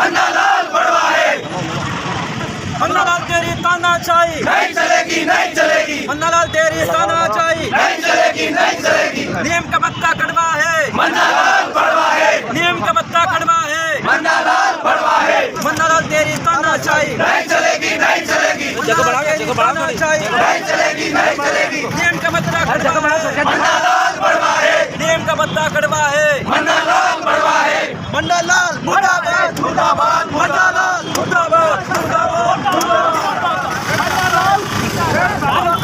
मन्नालाल बड़वा है। मन्नालाल तेरी तानाशाही नहीं चलेगी, नहीं चलेगी। मन्नालाल तेरी तानाशाही नहीं चलेगी, नहीं चलेगी। नीम का पत्ता कड़वा है, मन्नालाल बड़वा है। नीम का पत्ता कड़वा है, मन्नालाल बड़वा है। मन्नालाल तेरी तानाशाही नहीं चलेगी, नहीं चलेगी। तानाशाही नहीं चलेगी, नहीं चलेगी। नीम का पत्ता कड़वा है, मन्नालाल बड़वा है। नीम का पत्ता कड़वा है। मन्नालाल बड़वा है। मन्नालाल मुर्दाबाद, मुर्दाबाद, मन्नालाल मुर्दाबाद, मुर्दाबाद,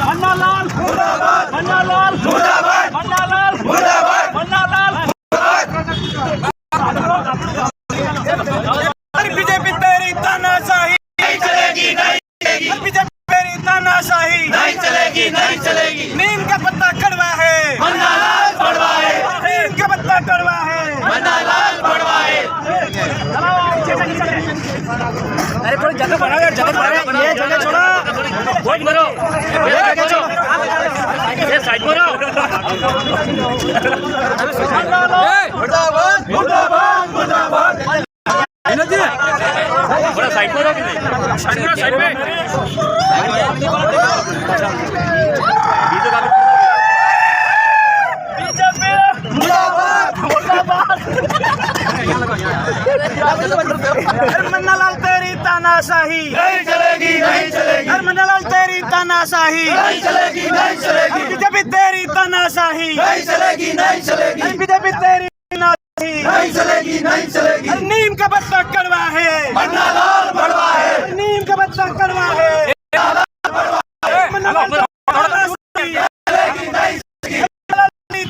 मन्नालाल मुर्दाबाद, मन्नालाल मुर्दाबाद, मन्नालाल मुर्दाबाद, मन्नालाल बीजेपी तेरी तानाशाही नहीं चलेगी, नहीं चलेगी। बीजेपी तेरी तानाशाही नहीं चलेगी, नहीं चलेगी। नीम का पत्ता कड़वा है, मन्नालाल बड़वा है। नीम का पत्ता कड़वा है। मन्नालाल बड़वा है। अरे थोड़ी जगह बढ़ा यार, जगह बढ़ा, ये जगह छोड़ा, वोट करो, ये जगह छोड़ो, ये साइड में रहो। मुर्दाबाद, मुर्दाबाद, मुर्दाबाद। थोड़ा साइड में रहो, साइड में मन्नालाल तेरी तानाशाही नहीं चलेगी, नहीं चलेगी। मन्नालाल तेरी तानाशाही नहीं चलेगी, नहीं चलेगी। बीजेपी तेरी तानाशाही नहीं चलेगी, नहीं चलेगी। बीजेपी तेरी तानाशाही नहीं चलेगी, नहीं चलेगी। नीम का पत्ता कड़वा है, मन्नालाल बड़वा है। नीम का पत्ता कड़वा है। मन्नालाल तानाशाही चलेगी, नहीं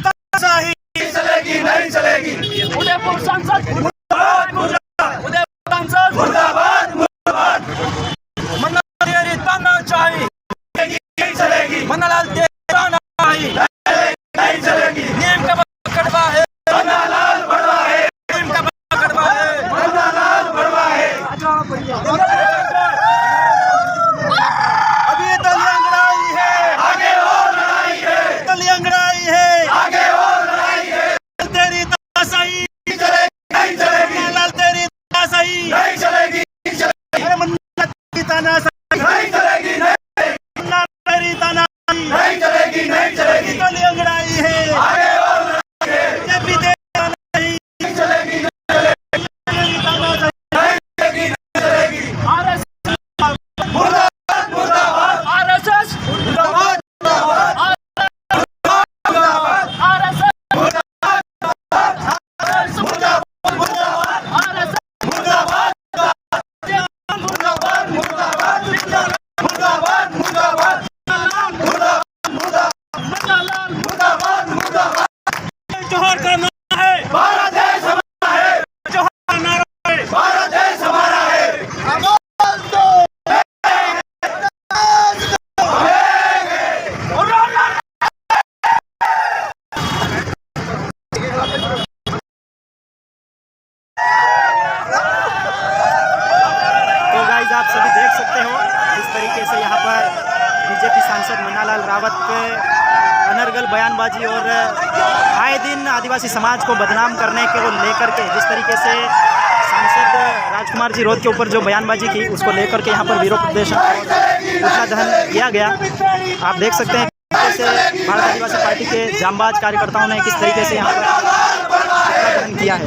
तानाशाही चलेगी, नहीं चलेगी। उदयपुर सांसद उदयपुर सांसद मुर्दाबाद, मुर्दाबाद। मन्नालाल तेरी तानाशाही नहीं चलेगी, मन्नालाल तेरी तानाशाही नहीं चलेगी। नीम का पत्ता कड़वा है, मन्नालाल बड़वा है। नीम का पत्ता कड़वा है। मन्नालाल बड़वा है। अभी ये दलियांगड़ाई है, आगे और लड़ाई है, दलियांगड़ाई है। आगे और लड़ाई है। तेरी तानाशाही नहीं चलेगी, नहीं चलेगी। मन्नालाल तेरी तानाशाही नहीं चलेगी, नहीं चलेगी। अरे मन्नालाल तेरी तानाशाही नहीं चलेगी, मन्नालाल तेरी तानाशाही नहीं चलेगी, नहीं चलेगी। दलियांगड़ाई है। आगे और लड़ाई है। बीजेपी तेरी तानाशाही नहीं चलेगी, तेरी तानाशाही नहीं चलेगी, नहीं चलेगी। मुर्दाबाद, मुर्दाबाद, आरएसएस मुर्दाबाद, मुर्दाबाद, मुर्दाबाद, आरएसएस मुर्दाबाद, मुर्दाबाद, मुर्दाबाद, मुर्दाबाद, मुर्दाबाद, मुर्दाबाद, मुर्दाबाद, मुर्दाबाद, मुर्दाबाद, मुर्दाबाद। जोहर का नारा है, भारत देश हमारा है। जोहर का नारा है। भारत देश हमारा है। तो गाइस आप सभी देख सकते हो इस तरीके से यहाँ पर बीजेपी सांसद मन्नालाल रावत पे अनर्गल बयानबाजी और आए दिन आदिवासी समाज को बदनाम करने को लेकर के जिस तरीके से सांसद राजकुमार जी रोध के ऊपर जो बयानबाजी की उसको लेकर के यहाँ पर विरोध प्रदर्शन पुतला दहन किया गया। आप देख सकते हैं कैसे भारत आदिवासी पार्टी के जांबाज कार्यकर्ताओं ने किस तरीके से यहाँ पर पुतला दहन किया है।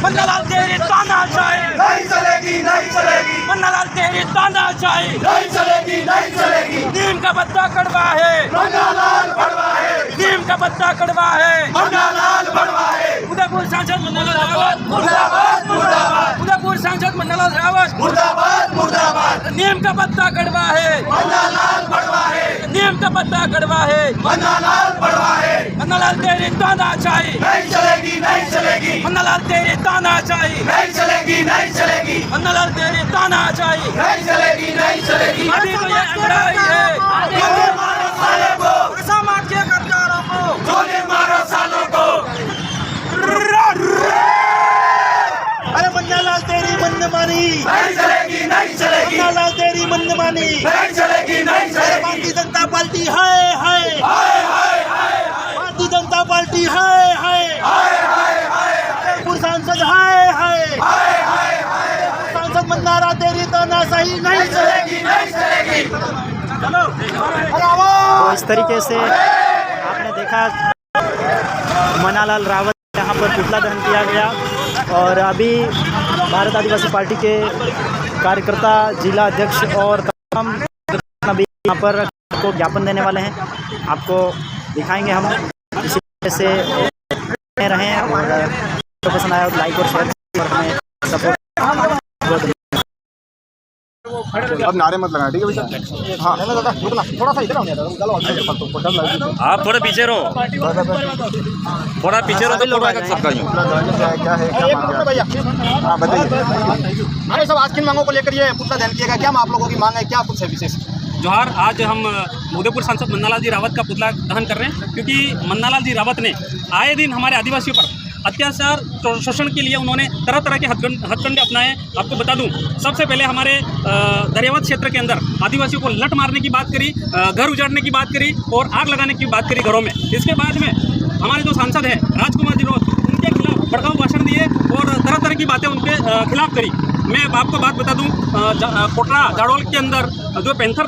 मन्नालाल तेरी तानाशाही नहीं चलेगी, नहीं चलेगी। मन्नालाल तेरी तानाशाही नहीं चलेगी, नहीं चलेगी। नीम का पत्ता कड़वा है, मन्नालाल बड़वा है। नीम का पत्ता कड़वा है। मन्नालाल बड़वा है। उदयपुर सांसद मन्नालाल रावत मुर्दाबाद, मुर्दाबाद, उदयपुर सांसद मन्नालाल रावत मुर्दाबाद, मुर्दाबाद। नीम का पत्ता कड़वा है, मन्नालाल बड़वा है। नीम का पत्ता कड़वा है। मन्नालाल बड़वा है। मन्नालाल तेरी तानाशाही नहीं चलेगी, नहीं चलेगी। मन्नालाल तेरी तानाशाही नहीं चलेगी, नहीं चलेगी। मन्नालाल तेरी तानाशाही नहीं चलेगी, नहीं चलेगी। अभी तो ये अंगड़ाई है। गोली मारो साले को, समाज के गद्दारों को गोली मारो सालों को। अरे मन्नालाल तेरी मनमानी नहीं चलेगी, नहीं चलेगी। मन्नालाल तेरी मनमानी नहीं चलेगी, नहीं चलेगी। भारतीय जनता पार्टी है हाय, हाय, हाय, हाय। भारतीय जनता पार्टी है हाय, हाय, हाय, हाय। उदयपुर सांसद तो इस तरीके से आपने देखा मन्नालाल रावत यहाँ पर पुतला दहन किया गया और अभी भारत आदिवासी पार्टी के कार्यकर्ता, जिला अध्यक्ष और तमाम अभी यहाँ पर आपको ज्ञापन देने वाले हैं, आपको दिखाएंगे हम। इसी तरह से रहें और पसंद आया लाइक और शेयर और हमें सपोर्ट। अब नारे मत लगाना, ठीक है भैया? हाँ रुकना, थोड़ा सा इधर आओ। आप थोड़े पीछे रहो, थोड़ा पीछे रहो तो लोग सबका यूँ। क्या है, क्या मांग है भैया? हाँ बताइए। अरे सब आज किन मांगों को लेकर ये पुतला दहन किया गया, क्या आप लोगों की मांग है, क्या कुछ है विशेष? जोहार, आज हम उदयपुर सांसद मन्नालाल जी रावत का पुतला दहन कर रहे हैं क्योंकि मन्नालाल जी रावत ने आए दिन हमारे आदिवासियों पर अत्याचार शोषण के लिए उन्होंने तरह तरह के हथकंडे अपनाए। आपको बता दूं, सबसे पहले हमारे दरियावत क्षेत्र के अंदर आदिवासियों को लट मारने की बात करी, घर उजाड़ने की बात करी और आग लगाने की बात करी घरों में। इसके बाद में हमारे जो सांसद हैं राजकुमार जी रोत, उनके खिलाफ भड़काऊ भाषण दिए और तरह तरह की बातें उनके खिलाफ करी। मैं आपको बात बता दूँ, कोटरा जाडोल के अंदर जो पैंथर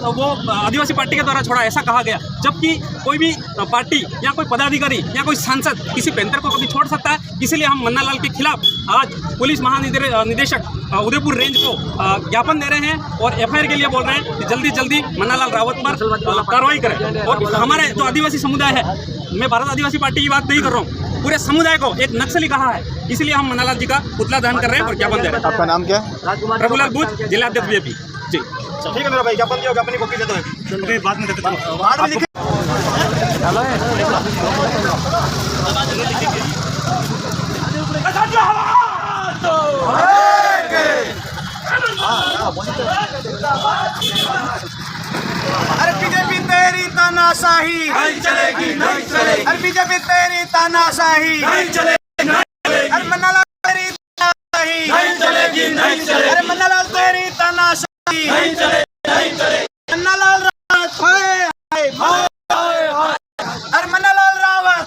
वो आदिवासी पार्टी के द्वारा छोड़ा, ऐसा कहा गया, जबकि कोई भी पार्टी या कोई पदाधिकारी या कोई सांसद किसी पैंथर को कभी छोड़ सकता है। इसीलिए हम मन्नालाल के खिलाफ आज पुलिस महानिदेशक उदयपुर रेंज को ज्ञापन दे रहे हैं और एफआईआर के लिए बोल रहे हैं कि जल्दी जल्दी मन्नालाल रावत पर कार्रवाई करें। और हमारे जो आदिवासी समुदाय है, मैं भारत आदिवासी पार्टी की बात नहीं कर रहा हूँ, पूरे समुदाय को एक नक्सली कहा है, इसलिए हम मन्नालाल जी का पुतला दहन कर रहे हैं और ज्ञापन दे रहे हैं। आपका नाम क्या है? प्रभुलाल बूथ, जिला अध्यक्ष बीजेपी जी। ठीक है मेरा भाई, ज्ञापन दिया, ज्ञापन की कॉपी दे दो। बाद में देते बाद में लिखे। अरे बीजेपी तेरी तानाशाही नहीं चलेगी, नहीं चलेगी। अरे बीजेपी तेरी तानाशाही नहीं चलेगी, नहीं चलेगी। अरे मन्नालाल तेरी तानाशाही नहीं चलेगी, नहीं चलेगी। अरे मन्नालाल तेरी तानाशाही नहीं चलेगी, नहीं चलेगी। मन्नालाल रावत अरे मन्नालाल रावत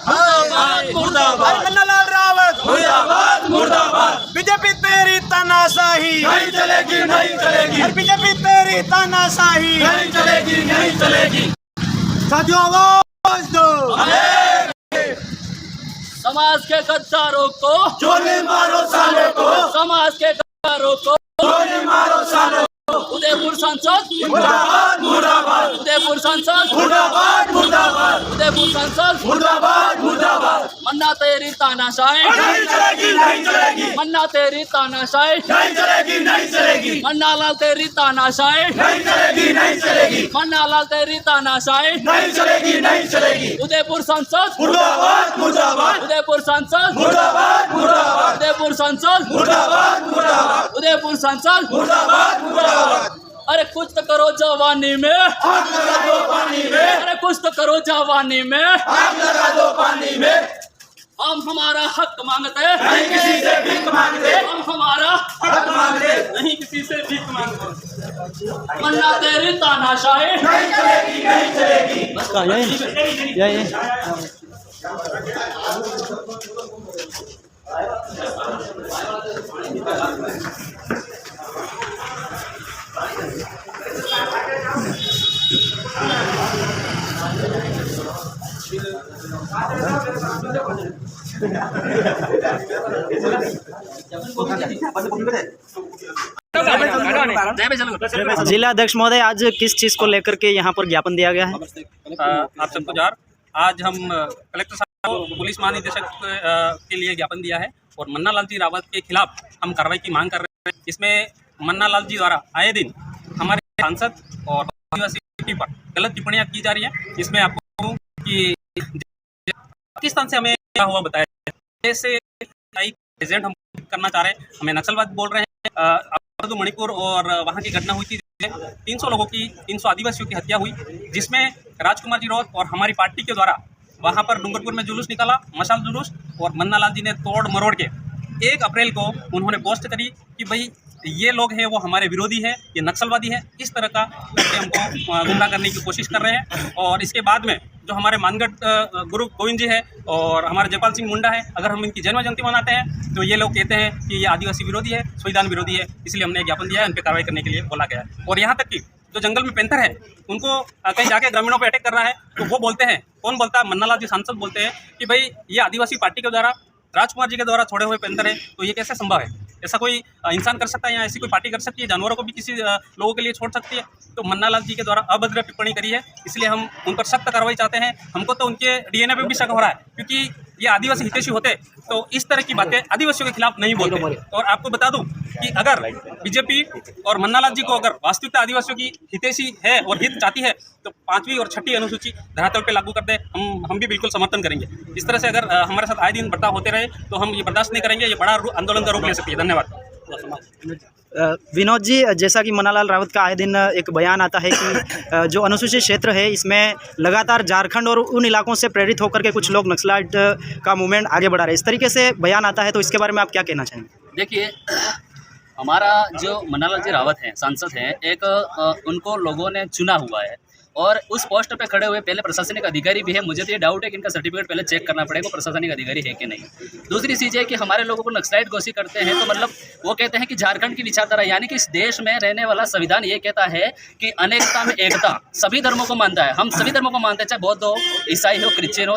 मुर्दाबाद, अरे मन्नालाल रावत मुर्दाबाद, मुर्दाबाद। बीजेपी तेरी तानाशाही नहीं चलेगी, नहीं चलेगी। अरे बीजेपी तेरी तानाशाही नहीं चलेगी, नहीं चलेगी। साथियों आवाज दो। समाज के गद्दारों को गोली मारो सालों को, समाज के गद्दारों को गोली मारो सालों को। उदयपुर सांसद मुर्दाबाद, मुर्दाबाद। उदयपुर सांसद मुर्दाबाद, मुर्दाबाद। उदयपुर सांसद मुर्दाबाद, मुर्दाबाद। मन्ना तेरी तानाशाही नहीं चलेगी, नहीं चलेगी। मन्ना तेरी तानाशाही नहीं चलेगी, नहीं चलेगी। मन्नालाल तेरी तानाशाही नहीं चलेगी, नहीं चलेगी। मन्नालाल तेरी तानाशाही नहीं चलेगी, नहीं चलेगी। उदयपुर सांसद मुर्दाबाद, मुर्दाबाद। उदयपुर सांसद मुर्दाबाद, मुर्दाबाद। उदयपुर सांसद मुर्दाबाद, मुर्दाबाद। उदयपुर सांसद मुर्दाबाद, मुर्दाबाद। अरे कुछ तो करो जवानी में, आग लगा दो पानी में, अरे कुछ तो करो जवानी में। आग लगा दो पानी में। हम हमारा हक मांगते नहीं किसी से भीख मांगते, हम हमारा हक मांगते। नहीं किसी से भीख मांगते। मन्ना तेरी तानाशाही नहीं चलेगी, नहीं चलेगी। यही जिला अध्यक्ष महोदय, आज किस चीज को लेकर के यहाँ पर ज्ञापन दिया गया है? आप सबको जोहार। आज हम कलेक्टर साहब को पुलिस महानिदेशक के लिए ज्ञापन दिया है और मन्नालाल जी रावत के खिलाफ हम कार्रवाई की मांग कर रहे हैं। इसमें मन्नालाल जी द्वारा आए दिन हमारे सांसद और आदिवासी पर गलत टिप्पणियां की जा रही हैं। इसमें आपको कहूं कि पाकिस्तान से हमें क्या हुआ बताया, जैसे एजेंट हम करना चाह रहे हैं, हमें नक्सलवाद बोल रहे हैं। तो मणिपुर और वहाँ की घटना हुई थी, 300 लोगों की, 300 आदिवासियों की हत्या हुई, जिसमें राजकुमार जी रोत और हमारी पार्टी के द्वारा वहाँ पर डूंगरपुर में जुलूस निकाला, मशाल जुलूस, और मन्नालाल जी ने तोड़ मरोड़ के 1 अप्रैल को उन्होंने पोस्ट करी कि भाई ये लोग हैं वो हमारे विरोधी है, ये नक्सलवादी है, इस तरह का करके हमको गुमराह करने की कोशिश कर रहे हैं। और इसके बाद में जो हमारे मानगढ़ गुरु गोविंद जी है और हमारे जयपाल सिंह मुंडा है, अगर हम इनकी जन्म जयंती मनाते हैं तो ये लोग कहते हैं कि ये आदिवासी विरोधी है, संविधान विरोधी है, इसलिए हमने ज्ञापन दिया है, उन पर कार्रवाई करने के लिए बोला गया है। और यहाँ तक कि जो जंगल में पेंथर है उनको कहीं जाके ग्रामीणों पे अटैक कर रहा है तो वो बोलते हैं, कौन बोलता है, मन्नालाल जी सांसद बोलते हैं कि भाई ये आदिवासी पार्टी के द्वारा, राजकुमार जी के द्वारा छोड़े हुए पेंथर है, तो ये कैसे संभव है? ऐसा कोई इंसान कर सकता है या ऐसी कोई पार्टी कर सकती है? जानवरों को भी किसी लोगों के लिए छोड़ सकती है? तो मन्नालाल जी के द्वारा अभद्र टिप्पणी करी है, इसलिए हम उन पर सख्त कार्रवाई चाहते हैं। हमको तो उनके डीएनए पे भी शक हो रहा है, क्योंकि ये आदिवासी हितैषी होते तो इस तरह की बातें आदिवासियों के खिलाफ नहीं बोलते। और आपको बता दूं कि अगर बीजेपी और मन्नालाल जी को अगर वास्तविकता आदिवासियों की हितैषी है और हित चाहती है तो 5वीं और 6ठी अनुसूची धरातल पे लागू कर दे, हम भी बिल्कुल समर्थन करेंगे। इस तरह से अगर हमारे साथ आए दिन बर्ताव होते रहे तो हम ये बर्दाश्त नहीं करेंगे, ये बड़ा आंदोलन का रूप ले सकती है। धन्यवाद। विनोद जी, जैसा कि मन्नालाल रावत का आए दिन एक बयान आता है कि जो अनुसूचित क्षेत्र है इसमें लगातार झारखंड और उन इलाकों से प्रेरित होकर के कुछ लोग नक्सलाइट का मूवमेंट आगे बढ़ा रहे हैं, इस तरीके से बयान आता है, तो इसके बारे में आप क्या कहना चाहेंगे? देखिए, हमारा जो मन्नालाल जी रावत हैं, सांसद हैं, एक उनको लोगों ने चुना हुआ है और उस पोस्ट पे खड़े हुए पहले प्रशासनिक अधिकारी भी है। मुझे तो ये डाउट है कि इनका सर्टिफिकेट पहले चेक करना पड़ेगा प्रशासनिक अधिकारी है कि नहीं। दूसरी चीज़ है कि हमारे लोगों को नक्सलाइट घोषित करते हैं तो मतलब वो कहते हैं कि झारखंड की विचारधारा, यानी कि इस देश में रहने वाला संविधान ये कहता है कि अनेकता में एकता, सभी धर्मों को मानता है। हम सभी धर्मों को मानते हैं, चाहे बौद्ध हो, ईसाई हो, क्रिश्चियन हो,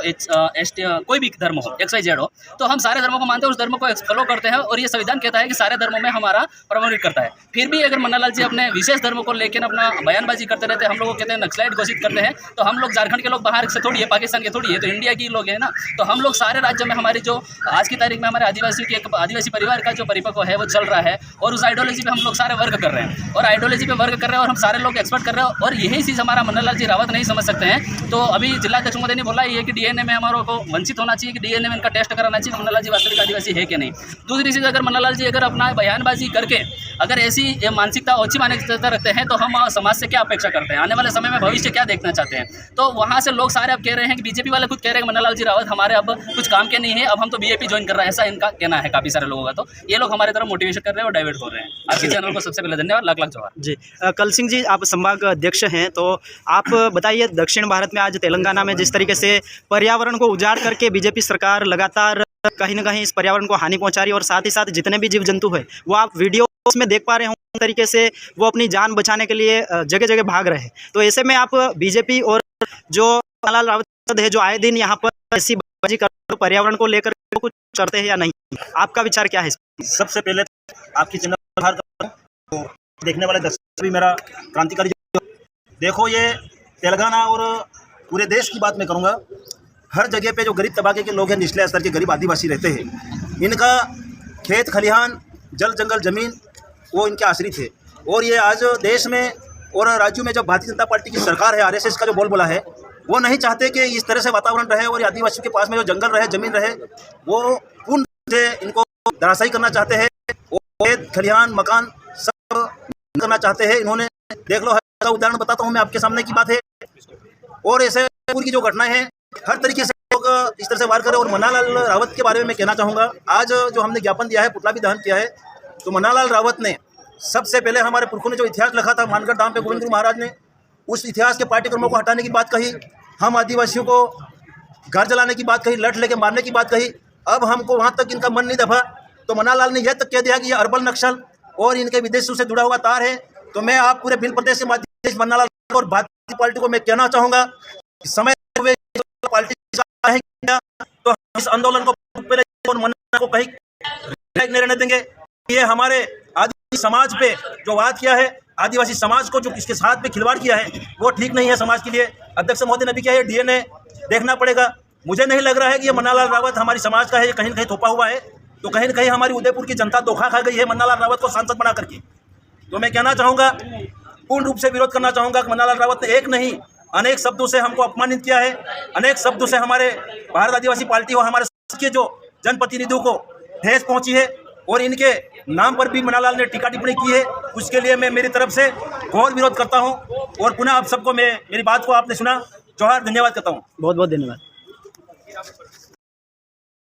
एसटी, कोई भी धर्म हो, XYZ हो, तो हम सारे धर्मों को मानते हैं, उस धर्म को फॉलो करते हैं और ये संविधान कहता है कि सारे धर्मों में हमारा प्रभावित करता है। फिर भी अगर मन्नालाल जी अपने विशेष धर्म को लेकर अपना बयानबाजी करते रहते हैं, हम लोग को कहते हैं नक्सलाइट घोषित करते हैं, तो हम लोग झारखंड के लोग बाहर से थोड़ी है, पाकिस्तान के थोड़ी है, तो इंडिया की लोग हैं ना। तो हम लोग सारे राज्यों में हमारी जो आज की तारीख में हमारे आदिवासियों की एक आदिवासी परिवार का जो परिपक्व है वो चल रहा है और उस आइडियोलॉजी पे हम लोग सारे वर्क कर रहे हैं और आइडियोलॉजी पे वर्क कर रहे हैं और हम सारे लोग एक्सपर्ट कर रहे हैं। और यही चीज़ हमारा मन्नालाल जी रावत नहीं समझ सकते हैं। तो अभी जिलाध्यक्ष महोदय ने बोला ये कि डीएनए में हमारे को वंचित होना चाहिए, कि डीएनए में इनका टेस्ट कराना चाहिए मन्नालाल जी वास्तविक आदिवासी है कि नहीं। दूसरी चीज़, अगर मन्नालाल जी अगर अपना बयानबाजी करके अगर ऐसी मानसिकता, अच्छी मानसिकता रखते हैं तो हम समाज से क्या अपेक्षा करते हैं, आने वाले समय में भविष्य क्या देखना चाहते हैं। तो वहाँ से लोग सारे अब कह रहे हैं कि बीजेपी वाले खुद कह रहे हैं कि मन्नालाल जी रावत हमारे अब कुछ काम के नहीं है, अब हम तो बीजेपी ज्वाइन कर रहे हैं, ऐसा इनका कहना है काफ़ी सारे लोगों का। तो ये लोग हमारे तरफ मोटिवेशन कर रहे हैं और डाइवर्ट हो रहे हैं। आपके चैनल को सबसे पहले धन्यवाद, लाख लाख जोहार जी। कल सिंह जी, आप संभाग अध्यक्ष हैं, तो आप बताइए, दक्षिण भारत में आज तेलंगाना में जिस तरीके से पर्यावरण को उजाड़ करके बीजेपी सरकार लगातार कहीं ना कहीं इस पर्यावरण को हानि पहुंचा रही है और साथ ही साथ जितने भी जीव जंतु है वो आप वीडियो में देख पा रहे हो, तरीके से वो अपनी जान बचाने के लिए जगह जगह भाग रहे हैं। तो ऐसे में आप बीजेपी और जो मन्नालाल रावत है जो आए दिन यहाँ पर ऐसी बाजी कर पर्यावरण को लेकर कुछ करते हैं या नहीं, आपका विचार क्या है? सबसे पहले आपकी चैनल तो देखने वाले दर्शक भी मेरा क्रांतिकारी देखो, ये तेलंगाना और पूरे देश की बात मैं करूँगा। हर जगह पे जो गरीब तबके के लोग हैं, निचले स्तर के गरीब आदिवासी रहते हैं, इनका खेत खलिहान, जल जंगल जमीन वो इनके आश्रित है। और ये आज देश में और राज्यों में जब भारतीय जनता पार्टी की सरकार है, RSS का जो बोलबाला है, वो नहीं चाहते कि इस तरह से वातावरण रहे और आदिवासियों के पास में जो जंगल रहे, जमीन रहे, वो पूर्ण से इनको धराशायी करना चाहते हैं। खेत खलिहान मकान सब करना चाहते हैं इन्होंने। देख लो, का उदाहरण बताता हूँ मैं आपके सामने की बात है। और ऐसे पूरी की जो घटनाएं हैं, हर तरीके से लोग इस तरह से वार करें। और मन्नालाल रावत के बारे में मैं कहना चाहूँगा, आज जो हमने ज्ञापन दिया है, पुतला भी दहन किया है, तो मन्नालाल रावत ने सबसे पहले हमारे पुरखों ने जो इतिहास लिखा था मानगढ़ धाम पे गोविंद गुरु महाराज ने, उस इतिहास के पाठ्यक्रमों को हटाने की बात कही, हम आदिवासियों को घर जलाने की बात कही, लठ लेके मारने की बात कही। अब हमको वहाँ तक इनका मन नहीं दफा, तो मन्नालाल ने यह तक कह दिया कि ये अर्बन नक्सल और इनके विदेशों से जुड़ा हुआ तार है। तो मैं आप पूरे भिल प्रदेश के माध्यम मन्नालाल और भारतीय पार्टी को मैं कहना चाहूँगा, समय पार्टी तो हम इस आंदोलन को मन्नालाल को कहीं नहीं रहने देंगे। ये हमारे आदिवासी समाज पे जो वाद किया है, आदिवासी समाज को जो इसके साथ में खिलवाड़ किया है, वो ठीक नहीं है समाज के लिए। अध्यक्ष महोदय ने भी किया है, डीएनए देखना पड़ेगा। मुझे नहीं लग रहा है कि ये मन्नालाल रावत हमारी समाज का है, ये कहीं ना कहीं थोपा हुआ है। तो कहीं ना कहीं हमारी उदयपुर की जनता धोखा खा गई है मन्नालाल रावत को सांसद बना करके। तो मैं कहना चाहूँगा, पूर्ण रूप से विरोध करना चाहूँगा कि मन्नालाल रावत ने एक नहीं अनेक शब्दों से हमको अपमानित किया है, अनेक शब्दों से हमारे भारत आदिवासी पार्टी और हमारे के जो जनप्रतिनिधियों को ठेस पहुँची है। और इनके नाम पर भी मन्नालाल ने टीका टिप्पणी की है, उसके लिए मैं मेरी तरफ से घोर विरोध करता हूं। और पुनः आप सबको मैं मेरी बात को आपने सुना, जोहार, धन्यवाद करता हूं। बहुत बहुत धन्यवाद।